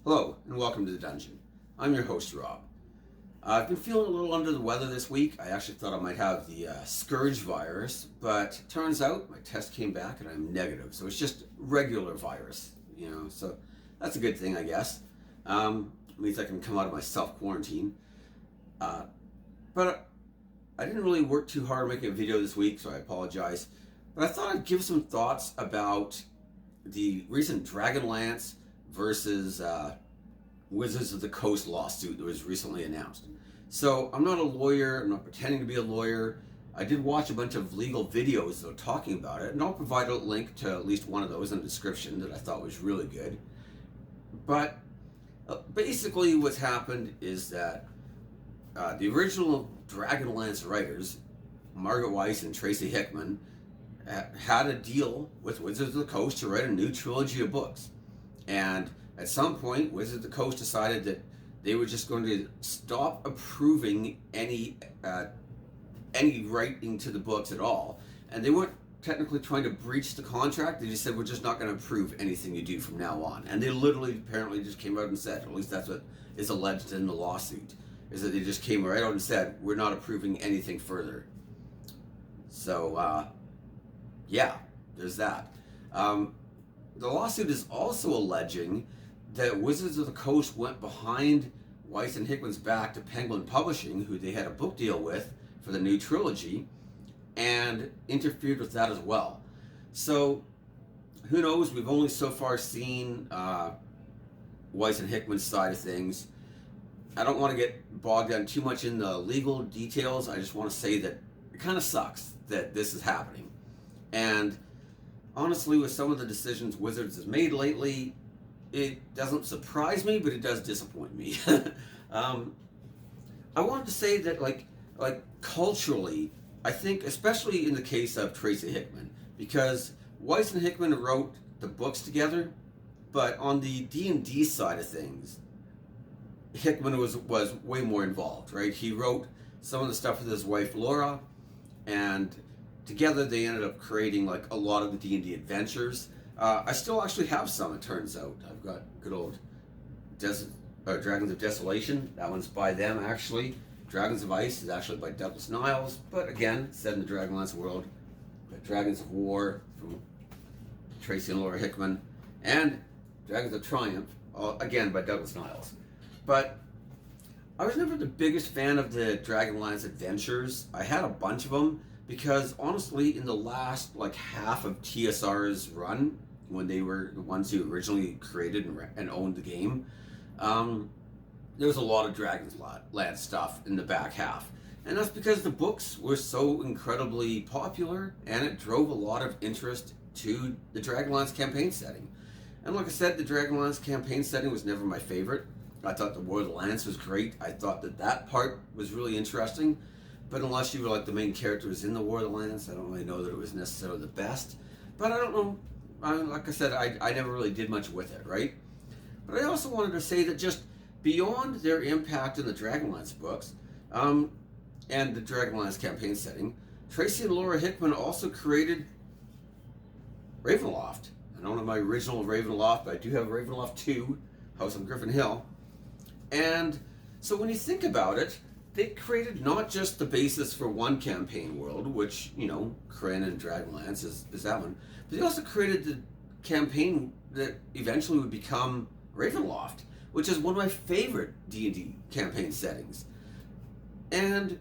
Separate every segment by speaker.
Speaker 1: Hello, and welcome to the Dungeon. I'm your host, Rob. I've been feeling a little under the weather this week. I actually thought I might have the Scourge virus, but turns out my test came back and I'm negative. So it's just regular virus, so that's a good thing, I guess. It means I can come out of my self-quarantine. But I didn't really work too hard making a video this week, so I apologize. But I thought I'd give some thoughts about the recent Dragonlance versus Wizards of the Coast lawsuit that was recently announced. So I'm not a lawyer, I'm not pretending to be a lawyer. I did watch a bunch of legal videos though talking about it, and I'll provide a link to at least one of those in the description that I thought was really good. But basically what's happened is that the original Dragonlance writers, Margaret Weis and Tracy Hickman, had a deal with Wizards of the Coast to write a new trilogy of books. And at some point, Wizards of the Coast decided that they were just going to stop approving any writing to the books at all. And they weren't technically trying to breach the contract. They just said, we're just not going to approve anything you do from now on. And they literally apparently just came out and said, or at least that's what is alleged in the lawsuit, is that they just came right out and said, we're not approving anything further. So, yeah, there's that. The lawsuit is also alleging that Wizards of the Coast went behind Weis and Hickman's back to Penguin Publishing, who they had a book deal with for the new trilogy, and interfered with that as well. So, who knows? We've only so far seen Weis and Hickman's side of things. I don't want to get bogged down too much in the legal details. I just want to say that it kind of sucks that this is happening. And honestly, with some of the decisions Wizards has made lately, it doesn't surprise me, but it does disappoint me. I wanted to say that, like culturally, I think, especially in the case of Tracy Hickman, because Weis and Hickman wrote the books together, but on the D&D side of things, Hickman was way more involved, right? He wrote some of the stuff with his wife Laura, and together they ended up creating like a lot of the D&D adventures. I still actually have some, it turns out. I've got good old Dragons of Desolation. That one's by them, actually. Dragons of Ice is actually by Douglas Niles, but again, set in the Dragonlance world. Dragons of War from Tracy and Laura Hickman, and Dragons of Triumph, again by Douglas Niles. But I was never the biggest fan of the Dragonlance adventures. I had a bunch of them because honestly, in the last half of TSR's run, when they were the ones who originally created and owned the game, there was a lot of Dragonlance stuff in the back half. And that's because the books were so incredibly popular, and it drove a lot of interest to the Dragonlance campaign setting. And like I said, the Dragonlance campaign setting was never my favorite. I thought the War of the Lance was great. I thought that part was really interesting. But unless you were the main characters in the War of the Lance, I don't really know that it was necessarily the best. But I don't know. Like I said, I never really did much with it, right? But I also wanted to say that just beyond their impact in the Dragonlance books, and the Dragonlance campaign setting, Tracy and Laura Hickman also created Ravenloft. I don't have my original Ravenloft, but I do have Ravenloft 2, House on Griffin Hill. And so when you think about it, they created not just the basis for one campaign world, which, Krynn and Dragonlance is that one, but they also created the campaign that eventually would become Ravenloft, which is one of my favorite D&D campaign settings. And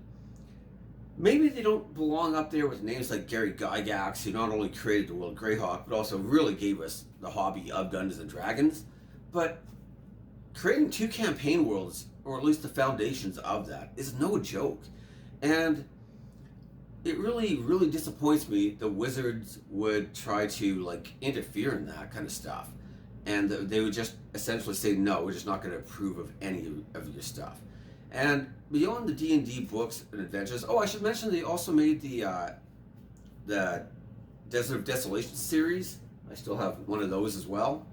Speaker 1: maybe they don't belong up there with names like Gary Gygax, who not only created the world of Greyhawk, but also really gave us the hobby of Dungeons and Dragons. But creating 2 campaign worlds, or at least the foundations of that, is no joke. And it really, really disappoints me that Wizards would try to interfere in that kind of stuff. And they would just essentially say, no, we're just not going to approve of any of your stuff. And beyond the D&D books and adventures, I should mention they also made the Desert of Desolation series. I still have one of those as well.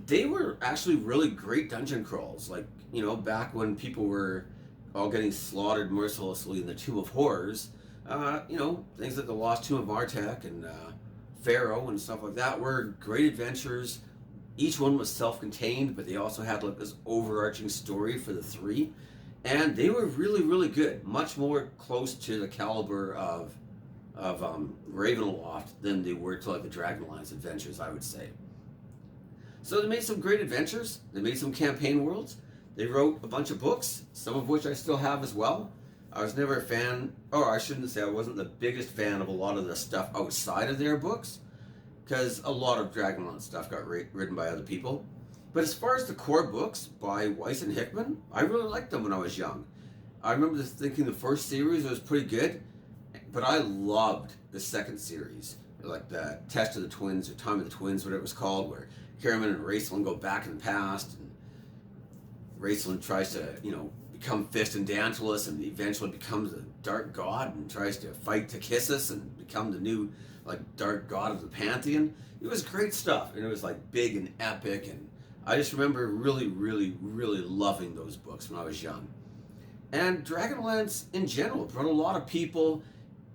Speaker 1: They were actually really great dungeon crawls. Back when people were all getting slaughtered mercilessly in the Tomb of Horrors, things like the Lost Tomb of Artek and Pharaoh and stuff like that were great adventures, each one was self-contained, but they also had like this overarching story for the three, and they were really, really good. Much more close to the caliber of Ravenloft than they were to like the Dragonlance adventures, I would say. So they made some great adventures. They made some campaign worlds. They wrote a bunch of books, some of which I still have as well. I was never a fan, or I shouldn't say I wasn't the biggest fan of a lot of the stuff outside of their books, because a lot of Dragonlance stuff got written by other people. But as far as the core books by Weiss and Hickman, I really liked them when I was young. I remember thinking the first series was pretty good, but I loved the second series, like the Test of the Twins or Time of the Twins, whatever it was called, where Caramon and Raistlin go back in the past, and Raistlin tries to, become Fist and Dantalus, and eventually becomes a dark god and tries to fight Takhisis and become the new, dark god of the Pantheon. It was great stuff, and it was, big and epic, and I just remember really, really, really loving those books when I was young. And Dragonlance, in general, brought a lot of people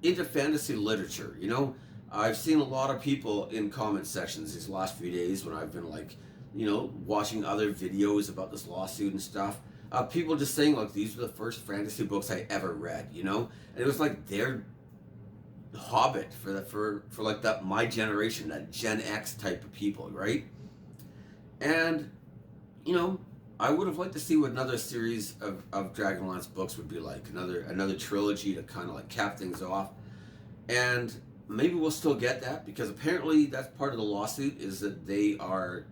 Speaker 1: into fantasy literature, I've seen a lot of people in comment sections these last few days when I've been watching other videos about this lawsuit and stuff. People just saying these were the first fantasy books I ever read, and it was their Hobbit for that my generation, that Gen X type of people, right? And I would have liked to see what another series of Dragonlance books would be like, another trilogy to kind of cap things off. And maybe we'll still get that, because apparently that's part of the lawsuit, is that they are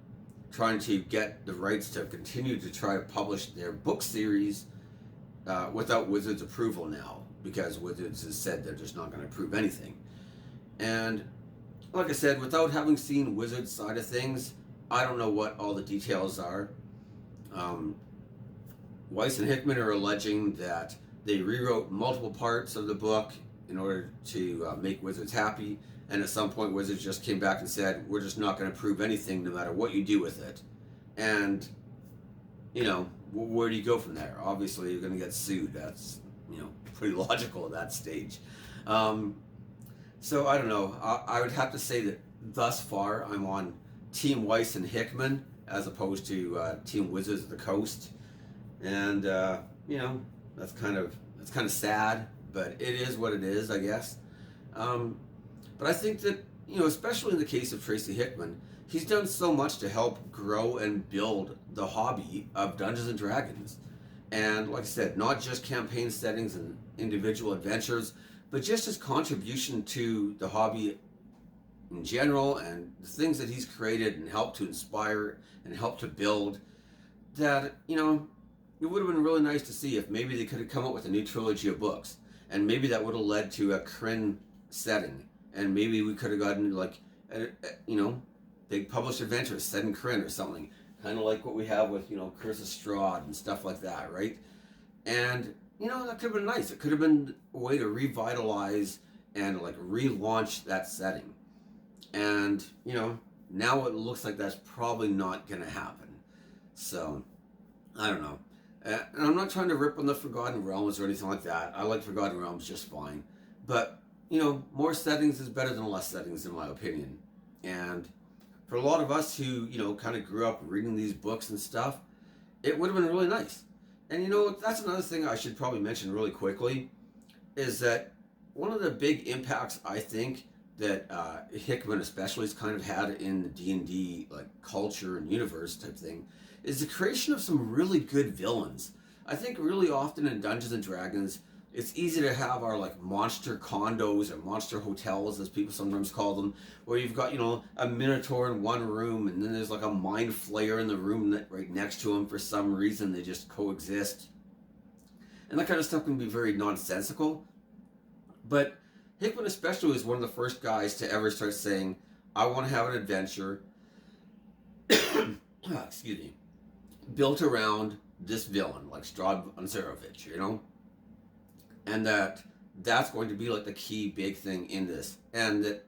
Speaker 1: trying to get the rights to continue to try to publish their book series without Wizards' approval now, because Wizards has said they're just not going to approve anything. And like I said, without having seen Wizards' side of things, I don't know what all the details are. Weiss and Hickman are alleging that they rewrote multiple parts of the book in order to make Wizards happy, and at some point Wizards just came back and said, we're just not going to prove anything no matter what you do with it. And where do you go from there? Obviously you're going to get sued. That's pretty logical at that stage. So I don't know, I would have to say that thus far I'm on Team Weiss and Hickman as opposed to Team Wizards of the Coast. And that's kind of sad, but it is what it is, I guess. But I think that, especially in the case of Tracy Hickman, he's done so much to help grow and build the hobby of Dungeons and Dragons. And like I said, not just campaign settings and individual adventures, but just his contribution to the hobby in general, and the things that he's created and helped to inspire and helped to build, that, it would have been really nice to see if maybe they could have come up with a new trilogy of books. And maybe that would have led to a Krynn setting. And maybe we could have gotten big published adventures set in Krynn or something. Kind of like what we have with, Curse of Strahd and stuff like that, right? And, that could have been nice. It could have been a way to revitalize and relaunch that setting. And, now it looks like that's probably not going to happen. So, I don't know. And I'm not trying to rip on the Forgotten Realms or anything like that. I like Forgotten Realms just fine. But, more settings is better than less settings, in my opinion. And for a lot of us who, kind of grew up reading these books and stuff, it would have been really nice. And, that's another thing I should probably mention really quickly, is that one of the big impacts, I think, that Hickman especially has kind of had in the D&D culture and universe type thing, is the creation of some really good villains. I think really often in Dungeons and Dragons, it's easy to have our monster condos or monster hotels, as people sometimes call them, where you've got a minotaur in one room, and then there's a mind flayer in the room right next to him. For some reason they just coexist, and that kind of stuff can be very nonsensical. But Hickman especially was one of the first guys to ever start saying, I want to have an adventure excuse me, built around this villain, like Strahd Unserovich, and that's going to be the key big thing in this. And that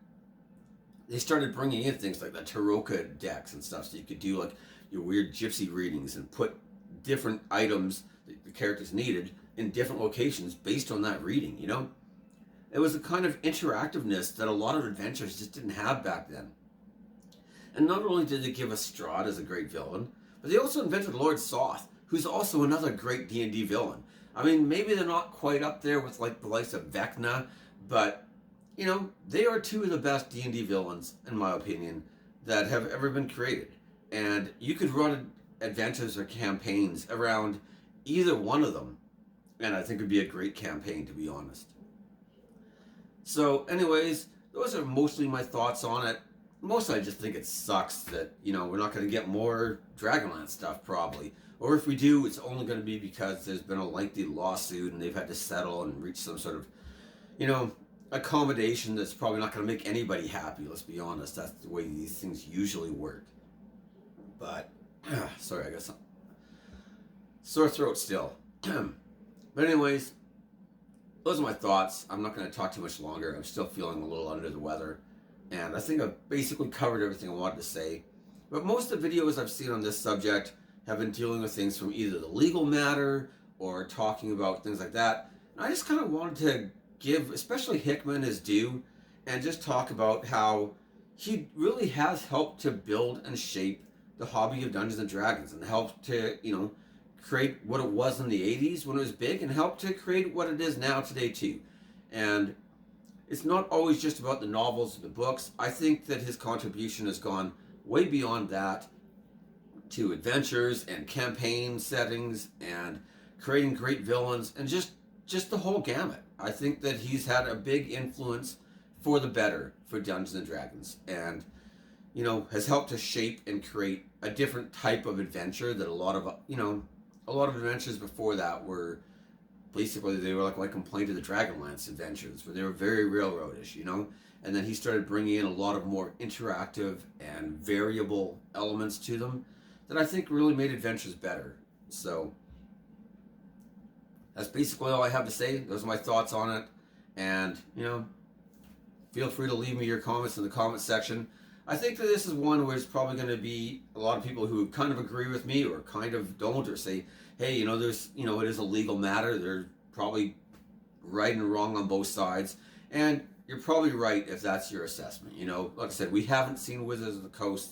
Speaker 1: they started bringing in things like the Tarokka decks and stuff, so you could do your weird gypsy readings and put different items that the characters needed in different locations based on that reading. It was a kind of interactiveness that a lot of adventures just didn't have back then. And not only did they give us Strahd as a great villain, but they also invented Lord Soth, who's also another great D&D villain. I mean, maybe they're not quite up there with like the likes of Vecna, but you know, they are two of the best D&D villains, in my opinion, that have ever been created. And you could run adventures or campaigns around either one of them, and I think it would be a great campaign, to be honest. So, anyways, those are mostly my thoughts on it. Mostly, I just think it sucks that, you know, we're not going to get more Dragonlance stuff, probably. Or if we do, it's only going to be because there's been a lengthy lawsuit and they've had to settle and reach some sort of, you know, accommodation that's probably not going to make anybody happy, let's be honest. That's the way these things usually work. But, sorry, I got some sore throat still. But anyways, those are my thoughts. I'm not going to talk too much longer. I'm still feeling a little under the weather. And I think I've basically covered everything I wanted to say. But most of the videos I've seen on this subject have been dealing with things from either the legal matter or talking about things like that. And I just kind of wanted to give, especially Hickman, his due and just talk about how he really has helped to build and shape the hobby of Dungeons and Dragons and helped to, you know, create what it was in the 80s when it was big and helped to create what it is now today too. And it's not always just about the novels or the books. I think that his contribution has gone way beyond that to adventures and campaign settings and creating great villains and just the whole gamut. I think that he's had a big influence for the better for Dungeons and Dragons and, you know, has helped to shape and create a different type of adventure that a lot of adventures before that were basically, they were like Complaint of the Dragonlance adventures, where they were very railroadish, you know? And then he started bringing in a lot of more interactive and variable elements to them that I think really made adventures better. So, that's basically all I have to say. Those are my thoughts on it. And, you know, feel free to leave me your comments in the comment section. I think that this is one where it's probably going to be a lot of people who kind of agree with me or kind of don't, or say, hey, you know, there's, you know, it is a legal matter. They're probably right and wrong on both sides. And you're probably right if that's your assessment. You know, like I said, we haven't seen Wizards of the Coast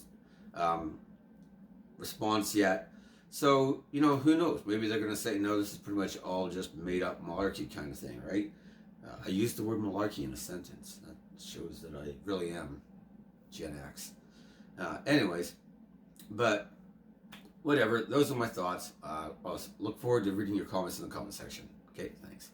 Speaker 1: response yet. So, you know, who knows? Maybe they're going to say, no, this is pretty much all just made up malarkey kind of thing, right? I used the word malarkey in a sentence. That shows that I really am Gen X. Anyways, but whatever. Those are my thoughts. I'll look forward to reading your comments in the comment section. Okay, thanks.